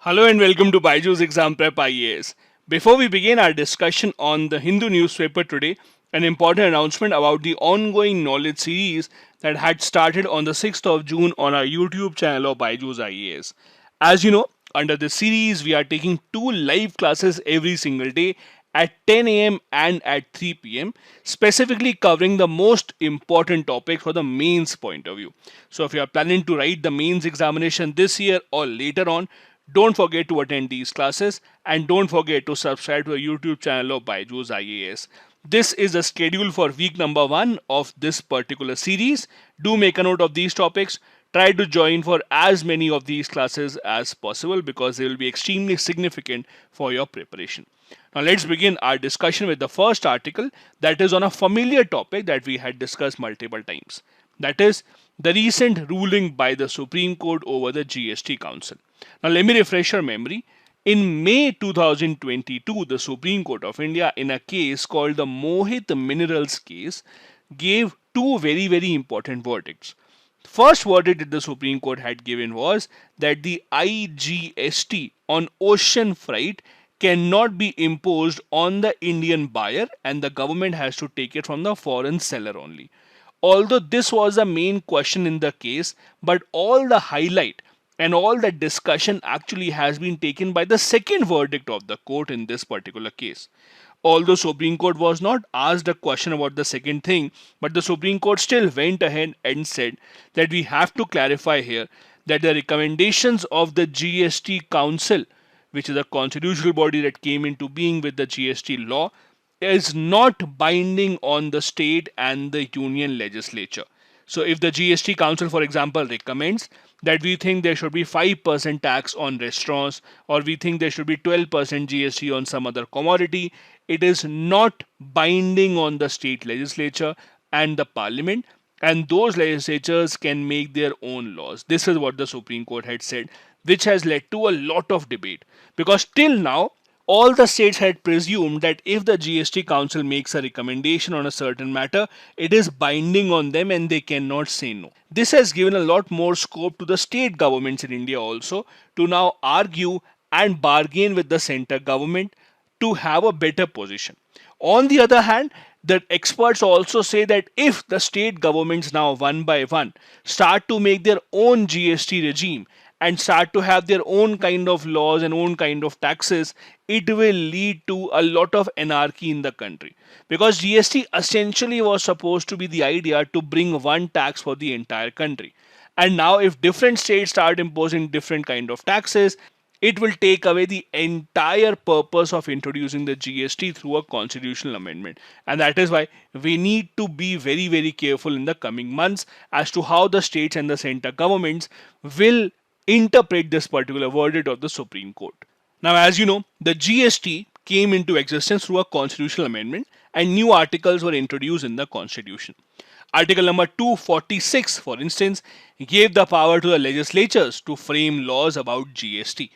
Hello and welcome to BYJU'S Exam Prep IAS. Before we begin our discussion on the Hindu newspaper today, an important announcement about the ongoing knowledge series that had started on the 6th of June on our YouTube channel of BYJU'S IAS. As you know, under this series, we are taking 2 live classes every single day at 10 a.m. and at 3 p.m., specifically covering the most important topics for the mains point of view. So, if you are planning to write the mains examination this year or later on, don't forget to attend these classes and don't forget to subscribe to the YouTube channel of BYJU'S IAS. This is the schedule for week number 1 of this particular series. Do make a note of these topics. Try to join for as many of these classes as possible because they will be extremely significant for your preparation. Now let's begin our discussion with the first article that is on a familiar topic that we had discussed multiple times. That is the recent ruling by the Supreme Court over the GST Council. Now let me refresh your memory. In May 2022, the Supreme Court of India, in a case called the Mohit Minerals case, gave two very important verdicts. First verdict that the Supreme Court had given was that the IGST on ocean freight cannot be imposed on the Indian buyer and the government has to take it from the foreign seller only. Although this was the main question in the case, but all the highlight and all the discussion actually has been taken by the second verdict of the court in this particular case. Although Supreme Court was not asked a question about the second thing, but the Supreme Court still went ahead and said that we have to clarify here that the recommendations of the GST Council, which is a constitutional body that came into being with the GST law, is not binding on the state and the union legislature. So if the GST Council, for example, recommends that we think there should be 5% tax on restaurants or we think there should be 12% GST on some other commodity, it is not binding on the state legislature and the parliament, and those legislatures can make their own laws. This is what the Supreme Court had said, which has led to a lot of debate because till now all the states had presumed that if the GST Council makes a recommendation on a certain matter, it is binding on them and they cannot say no. This has given a lot more scope to the state governments in India also to now argue and bargain with the center government to have a better position. On the other hand, the experts also say that if the state governments now one by one start to make their own GST regime and start to have their own kind of laws and own kind of taxes, it will lead to a lot of anarchy in the country. Because GST essentially was supposed to be the idea to bring one tax for the entire country. And now if different states start imposing different kind of taxes, it will take away the entire purpose of introducing the GST through a constitutional amendment. And that is why we need to be very careful in the coming months as to how the states and the center governments will interpret this particular verdict of the Supreme Court. Now, as you know, the GST came into existence through a constitutional amendment and new articles were introduced in the constitution. Article number 246, for instance, gave the power to the legislatures to frame laws about GST.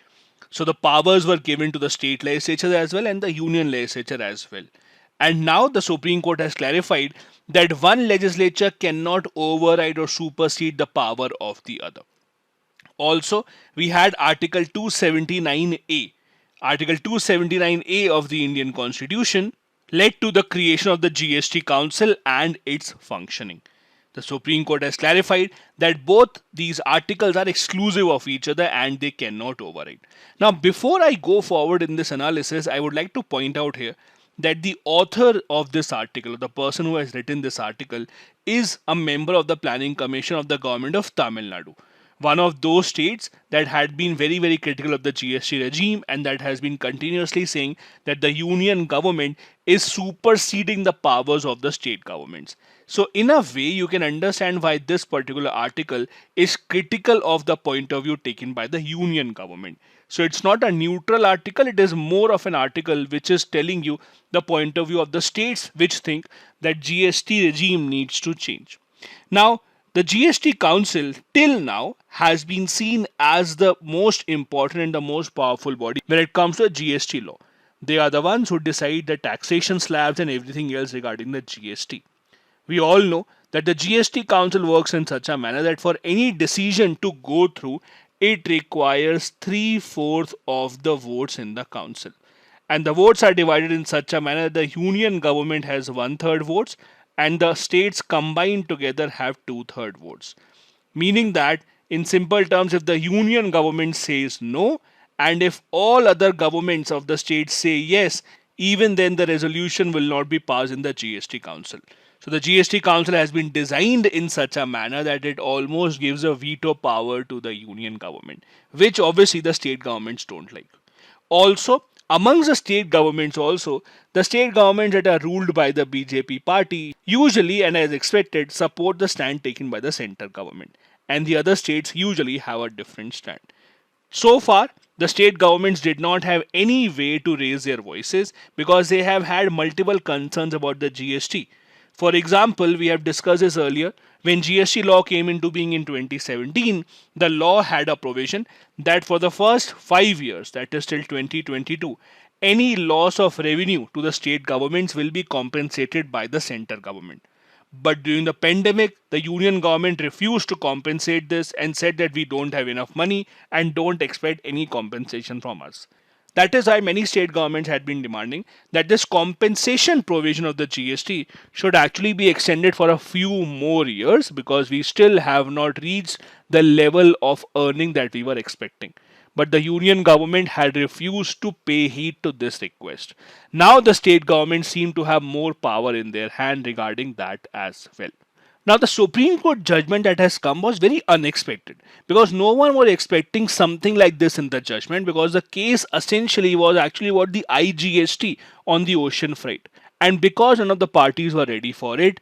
So the powers were given to the state legislature as well and the union legislature as well. And now the Supreme Court has clarified that one legislature cannot override or supersede the power of the other. Also, we had Article 279A. Article 279A of the Indian Constitution led to the creation of the GST Council and its functioning. The Supreme Court has clarified that both these articles are exclusive of each other and they cannot override. Now, before I go forward in this analysis, I would like to point out here that the author of this article, the person who has written this article, is a member of the Planning Commission of the government of Tamil Nadu. One of those states that had been very critical of the GST regime and that has been continuously saying that the union government is superseding the powers of the state governments. So in a way, you can understand why this particular article is critical of the point of view taken by the union government. So it's not a neutral article, it is more of an article which is telling you the point of view of the states which think that GST regime needs to change. Now, the GST Council till now has been seen as the most important and the most powerful body when it comes to the GST law. They are the ones who decide the taxation slabs and everything else regarding the GST. We all know that the GST Council works in such a manner that for any decision to go through, it requires 3/4 of the votes in the council. And the votes are divided in such a manner that the union government has 1/3 votes and the states combined together have 2/3 votes. Meaning that, in simple terms, if the union government says no, and if all other governments of the states say yes, even then the resolution will not be passed in the GST Council. So the GST Council has been designed in such a manner that it almost gives a veto power to the union government, which obviously the state governments don't like. Also, amongst the state governments also, the state governments that are ruled by the BJP party usually and as expected support the stand taken by the center government, and the other states usually have a different stand. So far, the state governments did not have any way to raise their voices because they have had multiple concerns about the GST. For example, we have discussed this earlier. When GST law came into being in 2017, the law had a provision that for the first 5 years, that is till 2022, any loss of revenue to the state governments will be compensated by the center government. But during the pandemic, the union government refused to compensate this and said that we don't have enough money and don't expect any compensation from us. That is why many state governments had been demanding that this compensation provision of the GST should actually be extended for a few more years because we still have not reached the level of earning that we were expecting. But the union government had refused to pay heed to this request. Now the state governments seem to have more power in their hand regarding that as well. Now, the Supreme Court judgment that has come was very unexpected because no one was expecting something like this in the judgment because the case essentially was actually about the IGST on the ocean freight. And because none of the parties were ready for it,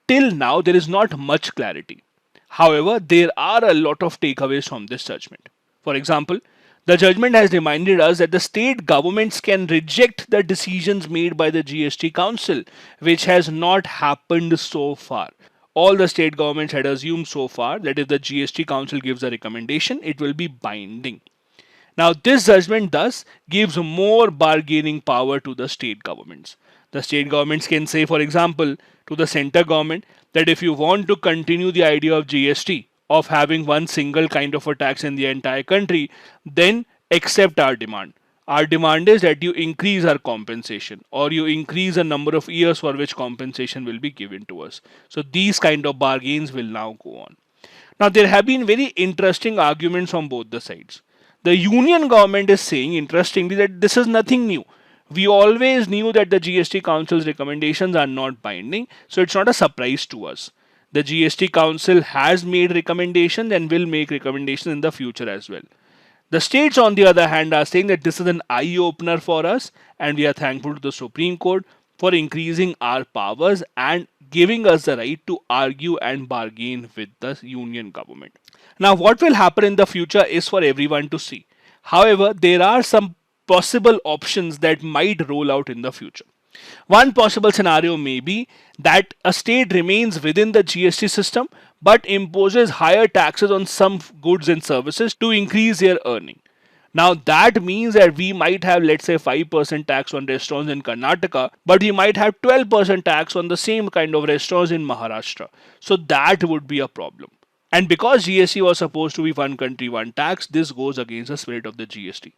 till now there is not much clarity. However, there are a lot of takeaways from this judgment. For example, the judgment has reminded us that the state governments can reject the decisions made by the GST Council, which has not happened so far. All the state governments had assumed so far that if the GST Council gives a recommendation, it will be binding. Now, this judgment thus gives more bargaining power to the state governments. The state governments can say, for example, to the center government that if you want to continue the idea of GST, of having one single kind of a tax in the entire country, then accept our demand. Our demand is that you increase our compensation or you increase the number of years for which compensation will be given to us. So these kind of bargains will now go on. Now there have been very interesting arguments on both the sides. The union government is saying interestingly that this is nothing new. We always knew that the GST Council's recommendations are not binding, so it's not a surprise to us. The GST Council has made recommendations and will make recommendations in the future as well. The states, on the other hand, are saying that this is an eye-opener for us and we are thankful to the Supreme Court for increasing our powers and giving us the right to argue and bargain with the union government. Now, what will happen in the future is for everyone to see. However, there are some possible options that might roll out in the future. One possible scenario may be that a state remains within the GST system but imposes higher taxes on some goods and services to increase their earning. Now that means that we might have, let's say, 5% tax on restaurants in Karnataka, but we might have 12% tax on the same kind of restaurants in Maharashtra. So that would be a problem. And because GST was supposed to be one country, one tax, this goes against the spirit of the GST.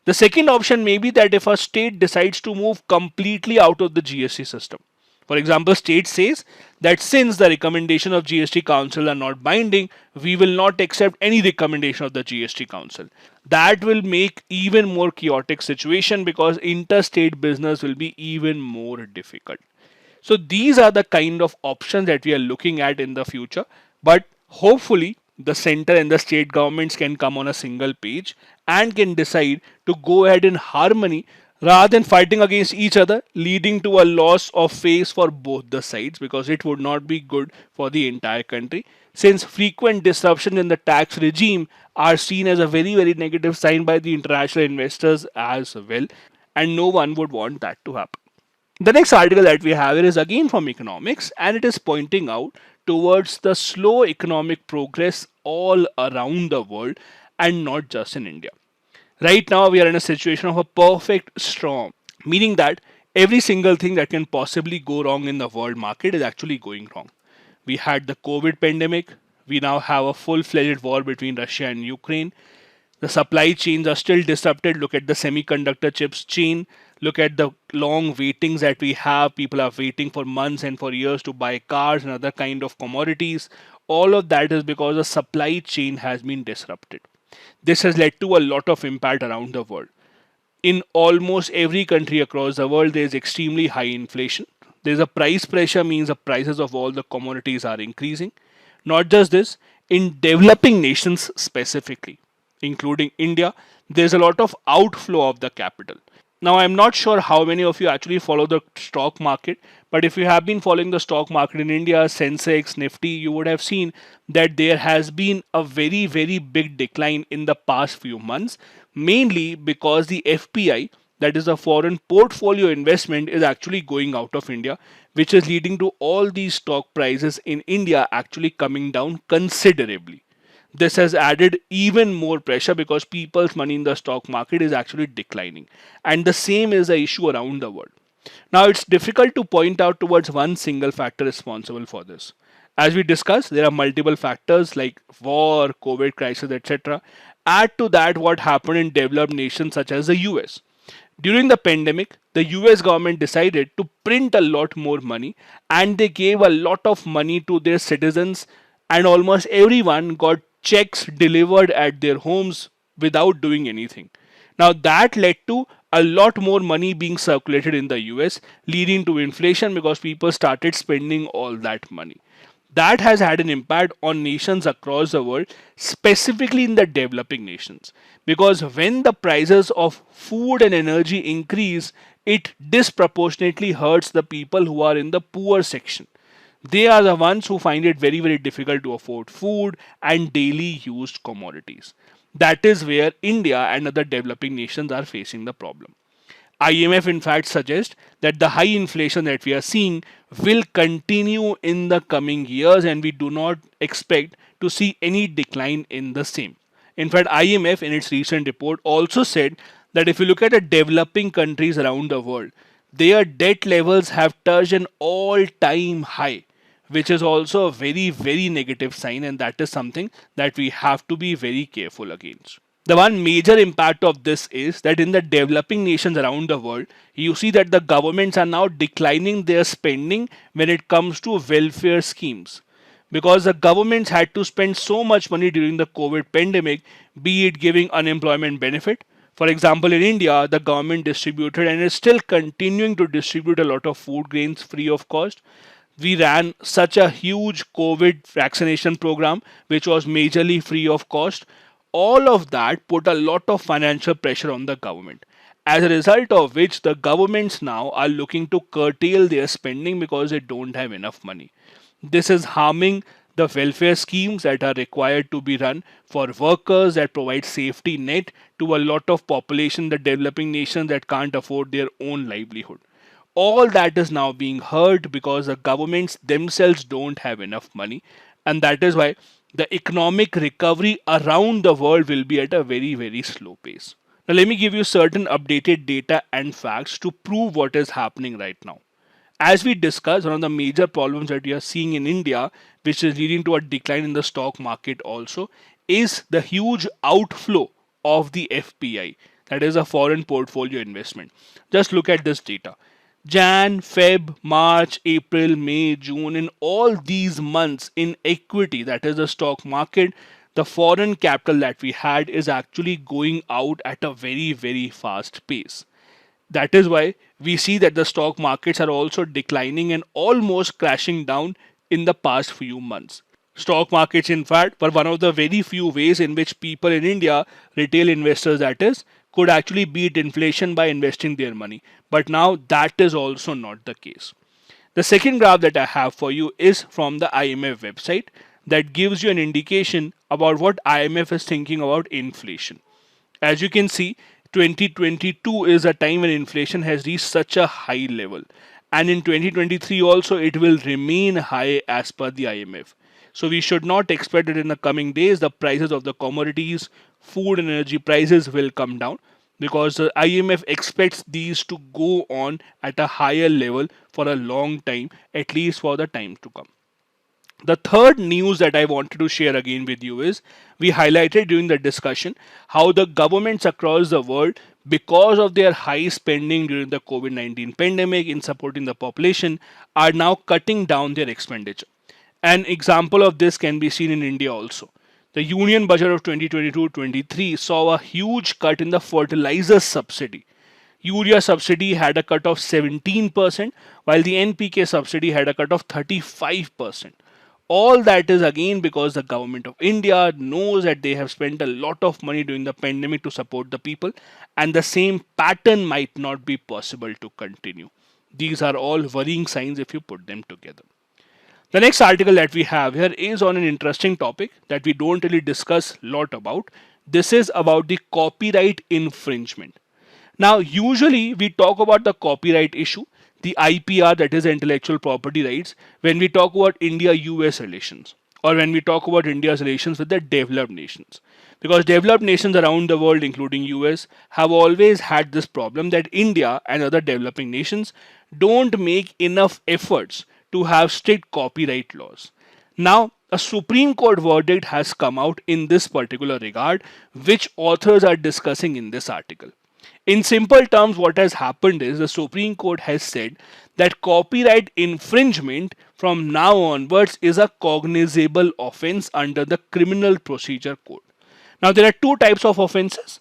The second option may be that if a state decides to move completely out of the GST system. For example, state says that since the recommendation of GST Council are not binding, we will not accept any recommendation of the GST Council. That will make even more chaotic situation because interstate business will be even more difficult. So these are the kind of options that we are looking at in the future, but hopefully the center and the state governments can come on a single page and can decide to go ahead in harmony rather than fighting against each other, leading to a loss of face for both the sides because it would not be good for the entire country. Since frequent disruptions in the tax regime are seen as a very, very negative sign by the international investors as well, and no one would want that to happen. The next article that we have here is again from economics, and it is pointing out towards the slow economic progress all around the world and not just in India. Right now, we are in a situation of a perfect storm, meaning that every single thing that can possibly go wrong in the world market is actually going wrong. We had the COVID pandemic, We now have a full-fledged war between Russia and Ukraine. The supply chains are still disrupted. Look at the semiconductor chips chain. Look at the long waitings that we have. People are waiting for months and for years to buy cars and other kind of commodities. All of that is because the supply chain has been disrupted. This has led to a lot of impact around the world. In almost every country across the world, there is extremely high inflation. There's a price pressure, means the prices of all the commodities are increasing. Not just this, in developing nations specifically, including India, there's a lot of outflow of the capital. Now, I'm not sure how many of you actually follow the stock market, but if you have been following the stock market in India, Sensex, Nifty, you would have seen that there has been a very, very big decline in the past few months, mainly because the FPI, that is a foreign portfolio investment, is actually going out of India, which is leading to all these stock prices in India actually coming down considerably. This has added even more pressure because people's money in the stock market is actually declining. And the same is the issue around the world. Now, it's difficult to point out towards one single factor responsible for this. As we discussed, there are multiple factors like war, COVID crisis, etc. Add to that what happened in developed nations such as the US. During the pandemic, the US government decided to print a lot more money and they gave a lot of money to their citizens, and almost everyone got checks delivered at their homes without doing anything. Now, that led to a lot more money being circulated in the US, leading to inflation because people started spending all that money. That has had an impact on nations across the world, specifically in the developing nations. Because when the prices of food and energy increase, it disproportionately hurts the people who are in the poor section. They are the ones who find it very, very difficult to afford food and daily used commodities. That is where India and other developing nations are facing the problem. IMF in fact suggests that the high inflation that we are seeing will continue in the coming years and we do not expect to see any decline in the same. In fact, IMF in its recent report also said that if you look at the developing countries around the world, their debt levels have touched an all-time high, which is also a very, very negative sign, and that is something that we have to be very careful against. The one major impact of this is that in the developing nations around the world, you see that the governments are now declining their spending when it comes to welfare schemes. Because the governments had to spend so much money during the COVID pandemic, be it giving unemployment benefit. For example, in India, the government distributed and is still continuing to distribute a lot of food grains free of cost. We ran such a huge COVID vaccination program, which was majorly free of cost. All of that put a lot of financial pressure on the government. As a result of which, the governments now are looking to curtail their spending because they don't have enough money. This is harming the welfare schemes that are required to be run for workers that provide safety net to a lot of population in the developing nations that can't afford their own livelihood. All that is now being hurt because the governments themselves don't have enough money, and that is why the economic recovery around the world will be at a very, very slow pace. Now, let me give you certain updated data and facts to prove what is happening right now. As we discussed, one of the major problems that we are seeing in India, which is leading to a decline in the stock market also, is the huge outflow of the FPI, that is a foreign portfolio investment. Just look at this data. Jan, Feb, March, April, May, June, in all these months in equity, that is the stock market, the foreign capital that we had is actually going out at a very, very fast pace. That is why we see that the stock markets are also declining and almost crashing down in the past few months. Stock markets, in fact, were one of the very few ways in which people in India, retail investors that is, could actually beat inflation by investing their money. But now that is also not the case. The second graph that I have for you is from the IMF website that gives you an indication about what IMF is thinking about inflation. As you can see, 2022 is a time when inflation has reached such a high level. And in 2023 also it will remain high as per the IMF. So we should not expect that in the coming days the prices of the commodities, food and energy prices will come down, because the IMF expects these to go on at a higher level for a long time, at least for the time to come. The third news that I wanted to share again with you is we highlighted during the discussion how the governments across the world, because of their high spending during the COVID-19 pandemic in supporting the population, are now cutting down their expenditure. An example of this can be seen in India also. The Union Budget of 2022-23 saw a huge cut in the fertilizer subsidy. Urea subsidy had a cut of 17%, while the NPK subsidy had a cut of 35%. All that is again because the government of India knows that they have spent a lot of money during the pandemic to support the people, and the same pattern might not be possible to continue. These are all worrying signs if you put them together. The next article that we have here is on an interesting topic that we don't really discuss a lot about. This is about the copyright infringement. Now, usually we talk about the copyright issue, the IPR, that is intellectual property rights, when we talk about India-US relations, or when we talk about India's relations with the developed nations. Because developed nations around the world, including US, have always had this problem that India and other developing nations don't make enough efforts to have strict copyright laws. Now, a Supreme Court verdict has come out in this particular regard, which authors are discussing in this article. In simple terms, what has happened is the Supreme Court has said that copyright infringement from now onwards is a cognizable offense under the Criminal Procedure Code. Now, there are two types of offenses,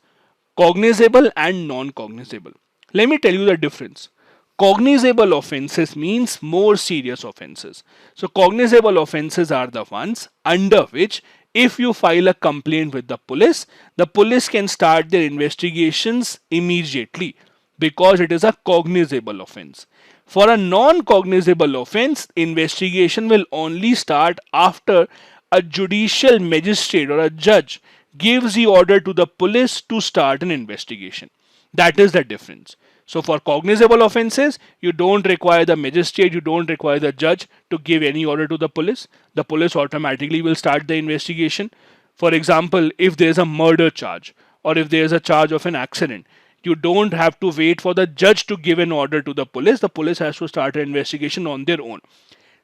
cognizable and non-cognizable. Let me tell you the difference. Cognizable offenses means more serious offenses. So cognizable offenses are the ones under which if you file a complaint with the police can start their investigations immediately because it is a cognizable offense. For a non-cognizable offense, investigation will only start after a judicial magistrate or a judge gives the order to the police to start an investigation. That is the difference. So for cognizable offenses, you don't require the magistrate, you don't require the judge to give any order to the police. The police automatically will start the investigation. For example, if there is a murder charge or if there is a charge of an accident, you don't have to wait for the judge to give an order to the police. The police has to start an investigation on their own.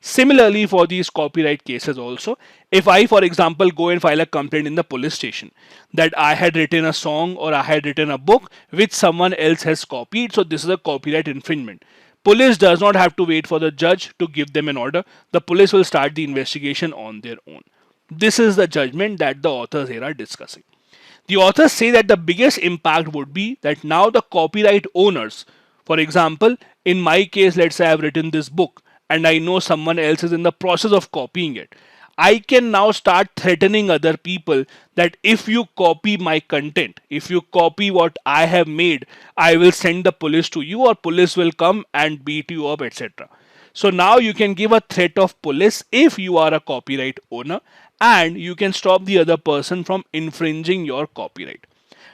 Similarly, for these copyright cases also, if I, for example, go and file a complaint in the police station that I had written a song or I had written a book which someone else has copied, so this is a copyright infringement. Police does not have to wait for the judge to give them an order. The police will start the investigation on their own. This is the judgment that the authors here are discussing. The authors say that the biggest impact would be that now the copyright owners, for example, in my case, let's say I have written this book and I know someone else is in the process of copying it. I can now start threatening other people that if you copy my content, if you copy what I have made, I will send the police to you or police will come and beat you up, etc. So now you can give a threat of police if you are a copyright owner and you can stop the other person from infringing your copyright.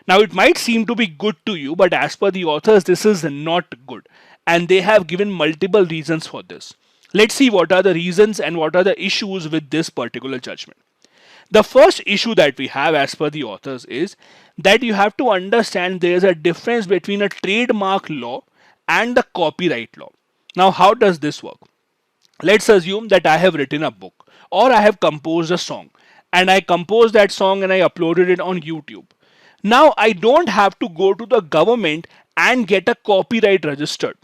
Now it might seem to be good to you, but as per the authors, this is not good. And they have given multiple reasons for this. Let's see what are the reasons and what are the issues with this particular judgment. The first issue that we have as per the authors is that you have to understand there is a difference between a trademark law and the copyright law. Now, how does this work? Let's assume that I have written a book or I have composed a song and I composed that song and I uploaded it on YouTube. Now, I don't have to go to the government and get a copyright registered.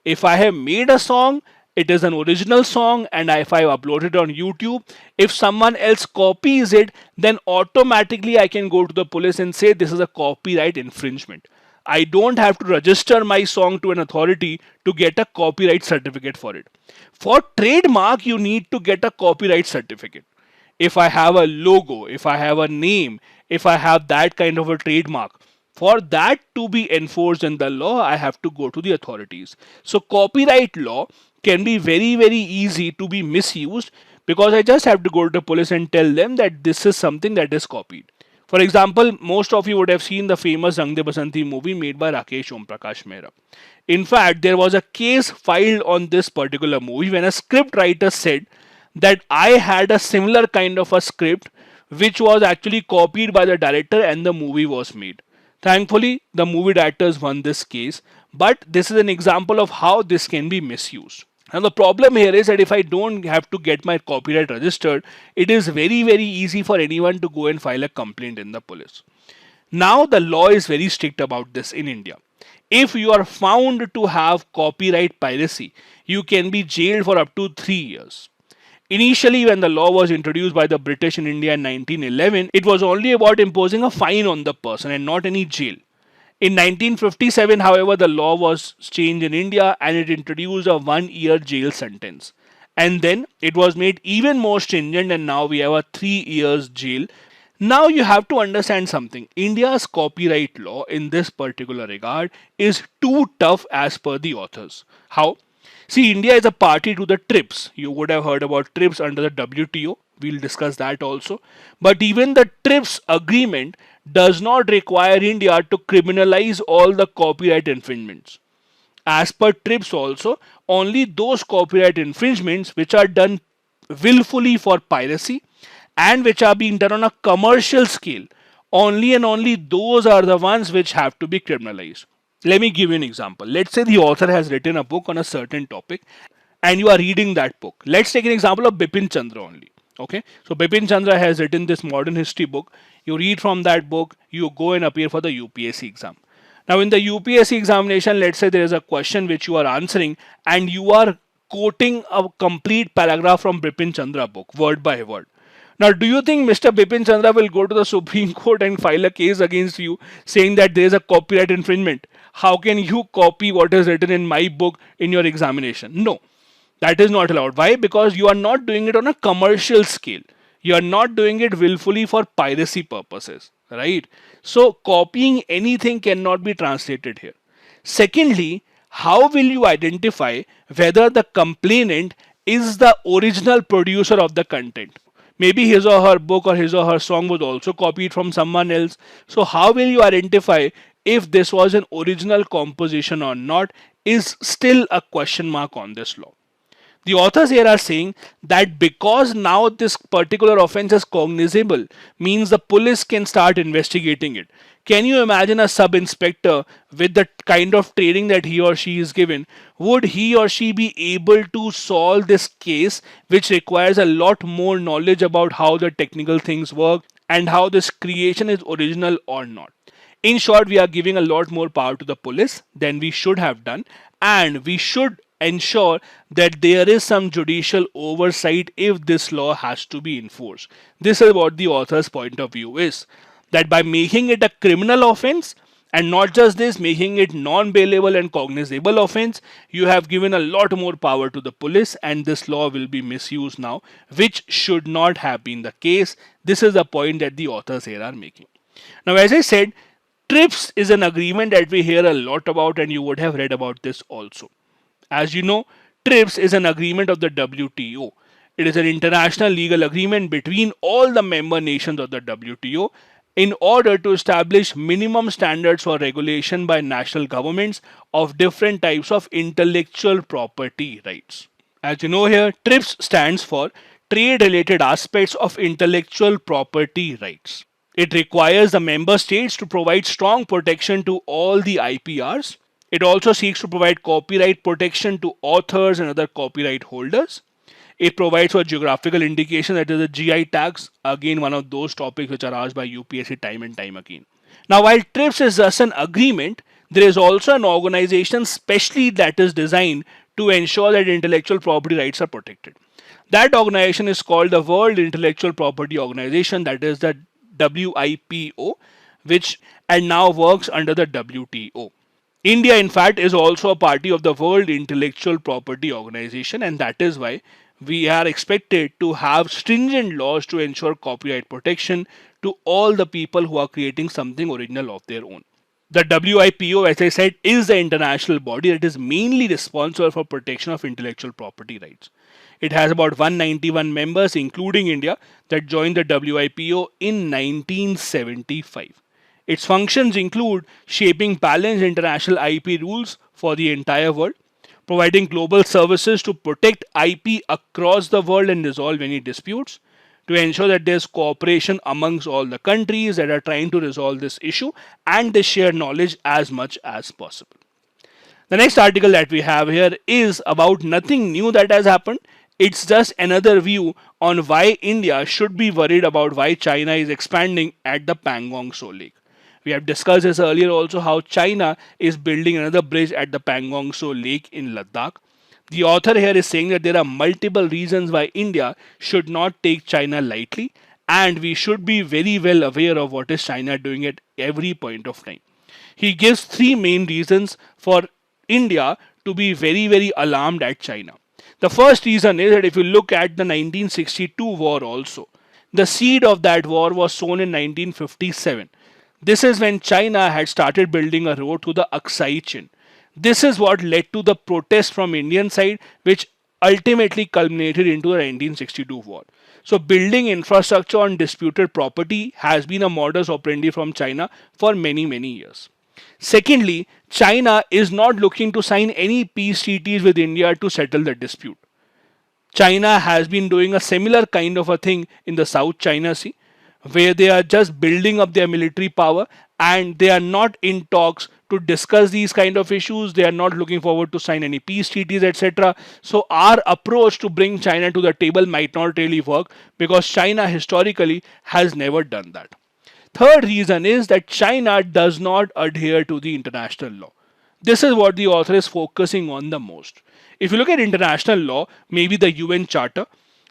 If I have made a song, it is an original song, and if I upload it on YouTube, if someone else copies it, then automatically I can go to the police and say this is a copyright infringement. I don't have to register my song to an authority to get a copyright certificate for it. For trademark, you need to get a copyright certificate. If I have a logo, if I have a name, if I have that kind of a trademark, for that to be enforced in the law, I have to go to the authorities. So copyright law can be very, very easy to be misused because I just have to go to the police and tell them that this is something that is copied. For example, most of you would have seen the famous Rang De Basanti movie made by Rakesh Omprakash Mehra. In fact, there was a case filed on this particular movie when a script writer said that I had a similar kind of a script which was actually copied by the director and the movie was made. Thankfully, the movie directors won this case, but this is an example of how this can be misused. And the problem here is that if I don't have to get my copyright registered, it is very, very easy for anyone to go and file a complaint in the police. Now the law is very strict about this in India. If you are found to have copyright piracy, you can be jailed for up to 3 years. Initially, when the law was introduced by the British in India in 1911, it was only about imposing a fine on the person and not any jail. In 1957, however, the law was changed in India and it introduced a 1 year jail sentence. And then it was made even more stringent, and now we have a 3 years jail. Now you have to understand something. India's copyright law in this particular regard is too tough as per the authors. How? See, India is a party to the TRIPS. You would have heard about TRIPS under the WTO. We'll discuss that also. But even the TRIPS agreement does not require India to criminalize all the copyright infringements. As per TRIPS also, only those copyright infringements which are done willfully for piracy and which are being done on a commercial scale, only and only those are the ones which have to be criminalized. Let me give you an example. Let's say the author has written a book on a certain topic and you are reading that book. Let's take an example of Bipin Chandra only. Okay, so Bipin Chandra has written this modern history book. You read from that book, you go and appear for the UPSC exam. Now, in the UPSC examination, let's say there is a question which you are answering and you are quoting a complete paragraph from Bipin Chandra book, word by word. Now, do you think Mr. Bipin Chandra will go to the Supreme Court and file a case against you saying that there is a copyright infringement? How can you copy what is written in my book in your examination? No, that is not allowed. Why? Because you are not doing it on a commercial scale. You are not doing it willfully for piracy purposes, right? So, copying anything cannot be translated here. Secondly, how will you identify whether the complainant is the original producer of the content? Maybe his or her book or his or her song was also copied from someone else. So, how will you identify if this was an original composition or not is still a question mark on this law. The authors here are saying that because now this particular offense is cognizable, means the police can start investigating it. Can you imagine a sub-inspector with the kind of training that he or she is given? Would he or she be able to solve this case, which requires a lot more knowledge about how the technical things work and how this creation is original or not? In short, we are giving a lot more power to the police than we should have done, and we should ensure that there is some judicial oversight if this law has to be enforced. This is what the author's point of view is, that by making it a criminal offense, and not just this, making it non-bailable and cognizable offense, you have given a lot more power to the police, and this law will be misused now, which should not have been the case. This is the point that the authors here are making. Now, as I said, TRIPS is an agreement that we hear a lot about, and you would have read about this also. As you know, TRIPS is an agreement of the WTO. It is an international legal agreement between all the member nations of the WTO in order to establish minimum standards for regulation by national governments of different types of intellectual property rights. As you know here, TRIPS stands for Trade-Related Aspects of Intellectual Property Rights. It requires the member states to provide strong protection to all the IPRs. It also seeks to provide copyright protection to authors and other copyright holders. It provides for geographical indication, that is the GI tags, again one of those topics which are asked by UPSC time and time again. Now, while TRIPS is thus an agreement, there is also an organization specially that is designed to ensure that intellectual property rights are protected. That organization is called the World Intellectual Property Organization, that is the WIPO, which and now works under the WTO. India, in fact, is also a party of the World Intellectual Property Organization, and that is why we are expected to have stringent laws to ensure copyright protection to all the people who are creating something original of their own. The WIPO, as I said, is the international body that is mainly responsible for protection of intellectual property rights. It has about 191 members, including India, that joined the WIPO in 1975. Its functions include shaping balanced international IP rules for the entire world, providing global services to protect IP across the world and resolve any disputes, to ensure that there's cooperation amongst all the countries that are trying to resolve this issue, and they share knowledge as much as possible. The next article that we have here is about nothing new that has happened. It's just another view on why India should be worried about why China is expanding at the Pangong Tso Lake. We have discussed this earlier also how China is building another bridge at the Pangong Tso Lake in Ladakh. The author here is saying that there are multiple reasons why India should not take China lightly, and we should be very well aware of what is China doing at every point of time. He gives three main reasons for India to be very alarmed at China. The first reason is that if you look at the 1962 war also, the seed of that war was sown in 1957. This is when China had started building a road to the Aksai Chin. This is what led to the protest from Indian side, which ultimately culminated into the 1962 war. So building infrastructure on disputed property has been a modus operandi from China for many years. Secondly, China is not looking to sign any peace treaties with India to settle the dispute. China has been doing a similar kind of a thing in the South China Sea, where they are just building up their military power and they are not in talks to discuss these kind of issues. They are not looking forward to sign any peace treaties, etc. So our approach to bring China to the table might not really work because China historically has never done that. Third reason is that China does not adhere to the international law. This is what the author is focusing on the most. If you look at international law, maybe the UN Charter,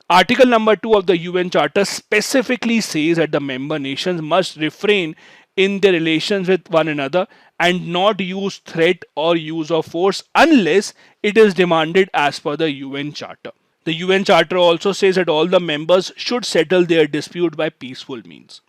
Article number 2 of the UN Charter specifically says that the member nations must refrain in their relations with one another and not use threat or use of force unless it is demanded as per the UN Charter. The UN Charter also says that all the members should settle their dispute by peaceful means.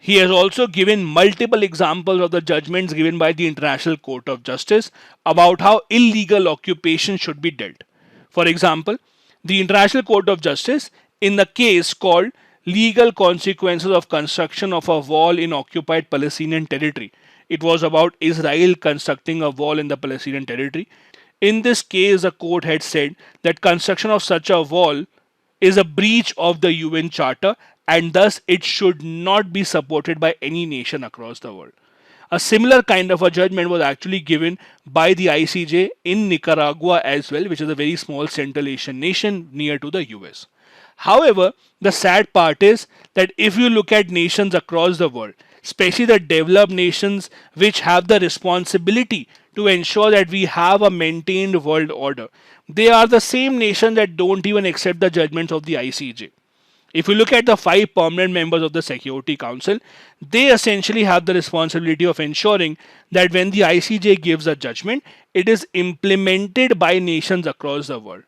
He has also given multiple examples of the judgments given by the International Court of Justice about how illegal occupation should be dealt. For example, the International Court of Justice, in the case called Legal Consequences of Construction of a Wall in Occupied Palestinian Territory, it was about Israel constructing a wall in the Palestinian territory. In this case, the court had said that construction of such a wall is a breach of the UN Charter and thus it should not be supported by any nation across the world. A similar kind of a judgment was actually given by the ICJ in Nicaragua as well, which is a very small Central Asian nation near to the US. However, the sad part is that if you look at nations across the world, especially the developed nations which have the responsibility to ensure that we have a maintained world order, they are the same nations that don't even accept the judgments of the ICJ. If you look at the 5 permanent members of the Security Council, they essentially have the responsibility of ensuring that when the ICJ gives a judgment, it is implemented by nations across the world.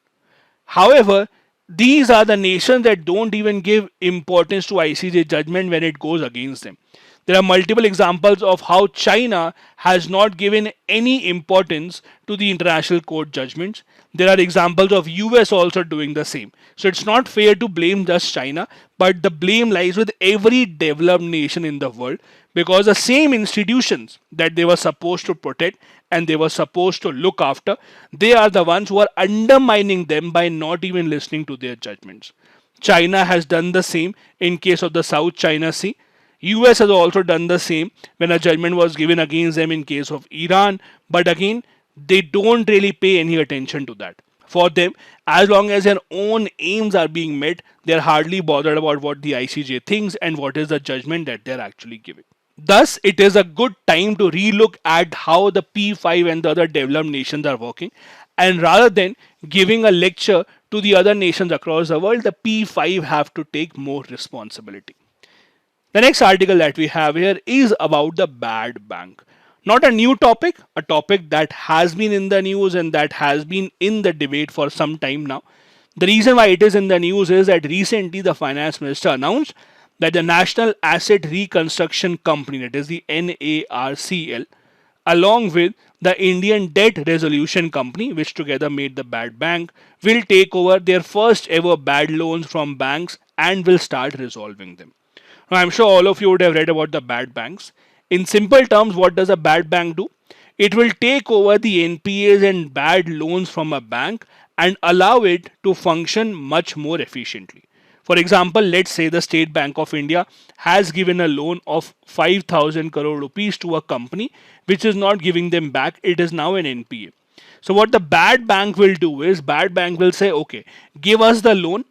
However, these are the nations that don't even give importance to ICJ judgment when it goes against them. There are multiple examples of how China has not given any importance to the international court judgments. There are examples of US also doing the same. So it's not fair to blame just China, but the blame lies with every developed nation in the world because the same institutions that they were supposed to protect and they were supposed to look after, they are the ones who are undermining them by not even listening to their judgments. China has done the same in case of the South China Sea. US has also done the same when a judgment was given against them in case of Iran, but again, they don't really pay any attention to that. For them, as long as their own aims are being met, they're hardly bothered about what the ICJ thinks and what is the judgment that they're actually giving. Thus, it is a good time to relook at how the P5 and the other developed nations are working, and rather than giving a lecture to the other nations across the world, the P5 have to take more responsibility. The next article that we have here is about the bad bank. Not a new topic, a topic that has been in the news and that has been in the debate for some time now. The reason why it is in the news is that recently the finance minister announced that the National Asset Reconstruction Company, that is the NARCL, along with the Indian Debt Resolution Company, which together made the bad bank, will take over their first ever bad loans from banks and will start resolving them. Now, I'm sure all of you would have read about the bad banks. In simple terms, what does a bad bank do? It will take over the NPAs and bad loans from a bank and allow it to function much more efficiently. For example, let's say the State Bank of India has given a loan of 5,000 crore rupees to a company which is not giving them back. It is now an NPA. So what the bad bank will do is, bad bank will say, okay, give us the loan,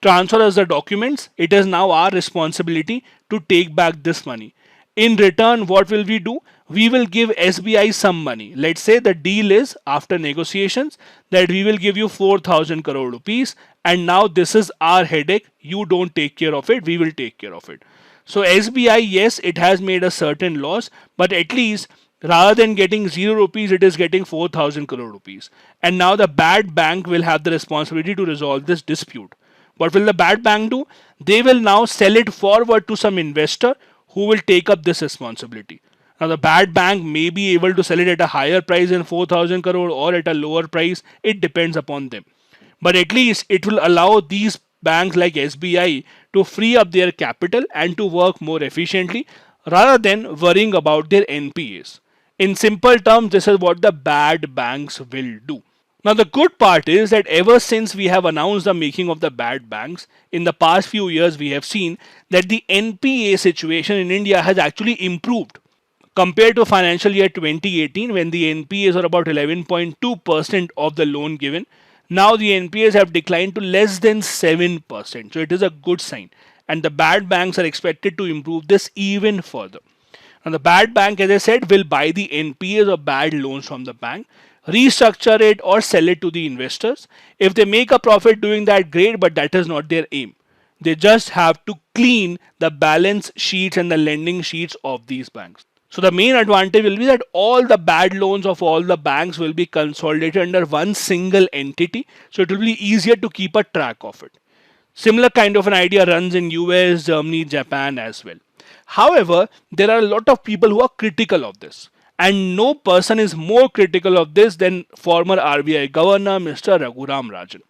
transfer us the documents. It is now our responsibility to take back this money. In return, what will we do? We will give SBI some money. Let's say the deal is, after negotiations, that we will give you 4,000 crore rupees, and now this is our headache. You don't take care of it, we will take care of it. So SBI, yes, it has made a certain loss, but at least rather than getting 0 rupees, it is getting 4,000 crore rupees. And now the bad bank will have the responsibility to resolve this dispute. What will the bad bank do? They will now sell it forward to some investor who will take up this responsibility. Now the bad bank may be able to sell it at a higher price than 4,000 crore or at a lower price. It depends upon them. But at least it will allow these banks like SBI to free up their capital and to work more efficiently rather than worrying about their NPAs. In simple terms, this is what the bad banks will do. Now, the good part is that ever since we have announced the making of the bad banks, in the past few years, we have seen that the NPA situation in India has actually improved. Compared to financial year 2018, when the NPAs are about 11.2% of the loan given, now the NPAs have declined to less than 7%. So it is a good sign. And the bad banks are expected to improve this even further. Now, the bad bank, as I said, will buy the NPAs or bad loans from the bank, restructure it or sell it to the investors. If they make a profit doing that, great, but that is not their aim. They just have to clean the balance sheets and the lending sheets of these banks. So the main advantage will be that all the bad loans of all the banks will be consolidated under one single entity. So it will be easier to keep a track of it. Similar kind of an idea runs in US, Germany, Japan as well. However, there are a lot of people who are critical of this. And no person is more critical of this than former RBI Governor Mr. Raghuram Rajan.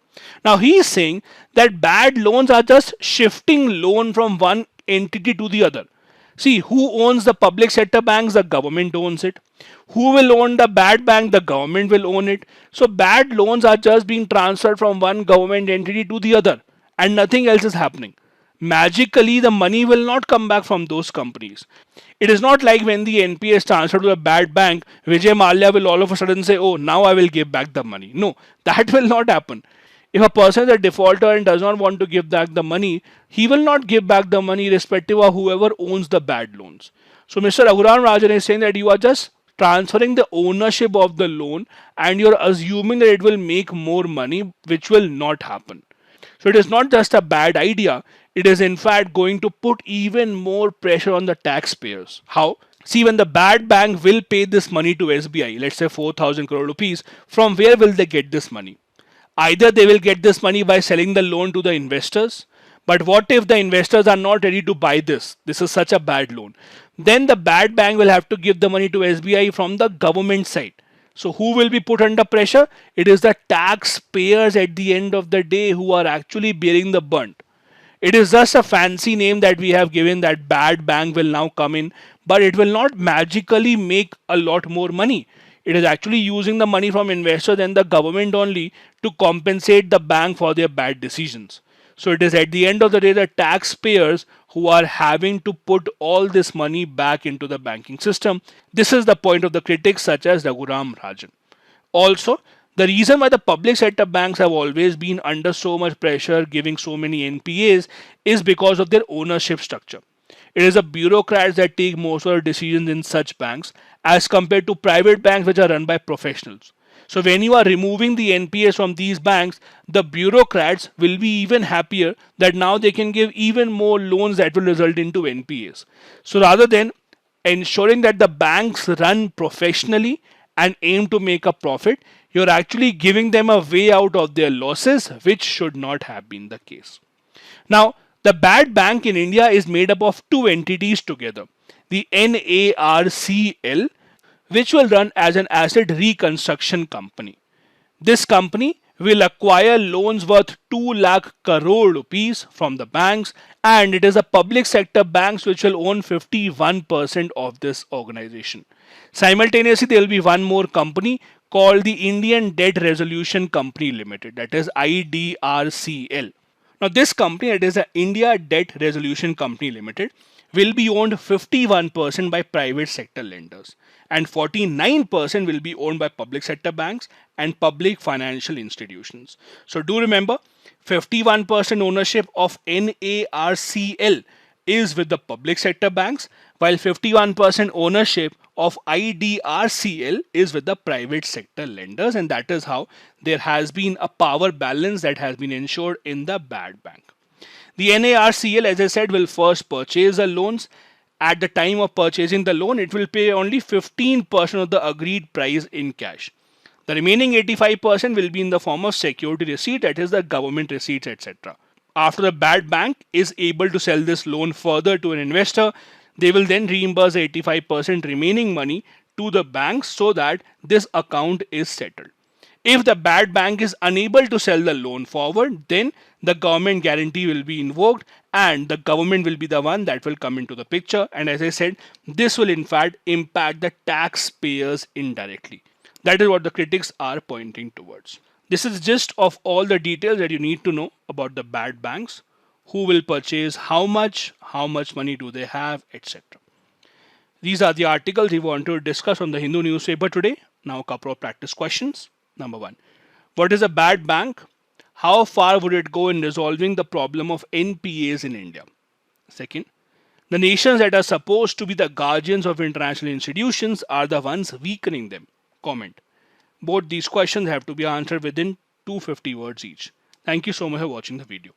Now he is saying that bad loans are just shifting loan from one entity to the other. See, who owns the public sector banks? The government owns it. Who will own the bad bank? The government will own it. So bad loans are just being transferred from one government entity to the other, and nothing else is happening. Magically, the money will not come back from those companies. It is not like when the NPA is transferred to a bad bank, Vijay Mallya will all of a sudden say, oh, now I will give back the money. No, that will not happen. If a person is a defaulter and does not want to give back the money, he will not give back the money irrespective of whoever owns the bad loans. So Mr. Raghuram Rajan is saying that you are just transferring the ownership of the loan and you're assuming that it will make more money, which will not happen. So it is not just a bad idea, it is in fact going to put even more pressure on the taxpayers. How? See, when the bad bank will pay this money to SBI, let's say 4,000 crore rupees, from where will they get this money? Either they will get this money by selling the loan to the investors, but what if the investors are not ready to buy this? This is such a bad loan. Then the bad bank will have to give the money to SBI from the government side. So who will be put under pressure? It is the taxpayers at the end of the day who are actually bearing the brunt. It is just a fancy name that we have given, that bad bank will now come in, but it will not magically make a lot more money. It is actually using the money from investors and the government only to compensate the bank for their bad decisions. So it is at the end of the day the taxpayers who are having to put all this money back into the banking system. This is the point of the critics such as Raghuram Rajan. Also, the reason why the public sector banks have always been under so much pressure giving so many NPAs is because of their ownership structure. It is the bureaucrats that take most of the decisions in such banks as compared to private banks which are run by professionals. So when you are removing the NPAs from these banks, the bureaucrats will be even happier that now they can give even more loans that will result into NPAs. So rather than ensuring that the banks run professionally and aim to make a profit, you're actually giving them a way out of their losses, which should not have been the case. Now, the bad bank in India is made up of two entities together. The NARCL, which will run as an asset reconstruction company. This company will acquire loans worth 2 lakh crore rupees from the banks, and it is a public sector banks which will own 51% of this organization. Simultaneously, there will be one more company called the Indian Debt Resolution Company Limited, that is IDRCL. Now this company, it is the India Debt Resolution Company Limited, will be owned 51% by private sector lenders, and 49% will be owned by public sector banks and public financial institutions. So do remember, 51% ownership of NARCL is with the public sector banks, while 51% ownership of IDRCL is with the private sector lenders, and that is how there has been a power balance that has been ensured in the bad bank. The NARCL, as I said, will first purchase the loans. At the time of purchasing the loan, it will pay only 15% of the agreed price in cash. The remaining 85% will be in the form of security receipt, that is the government receipts, etc. After the bad bank is able to sell this loan further to an investor, they will then reimburse the 85% remaining money to the bank so that this account is settled. If the bad bank is unable to sell the loan forward, then the government guarantee will be invoked and the government will be the one that will come into the picture. And as I said, this will in fact impact the taxpayers indirectly. That is what the critics are pointing towards. This is just of all the details that you need to know about the bad banks, who will purchase how much money do they have, etc. These are the articles we want to discuss on the Hindu newspaper today. Now a couple of practice questions. Number 1. What is a bad bank? How far would it go in resolving the problem of NPAs in India? Second, the nations that are supposed to be the guardians of international institutions are the ones weakening them. Comment. Both these questions have to be answered within 250 words each. Thank you so much for watching the video.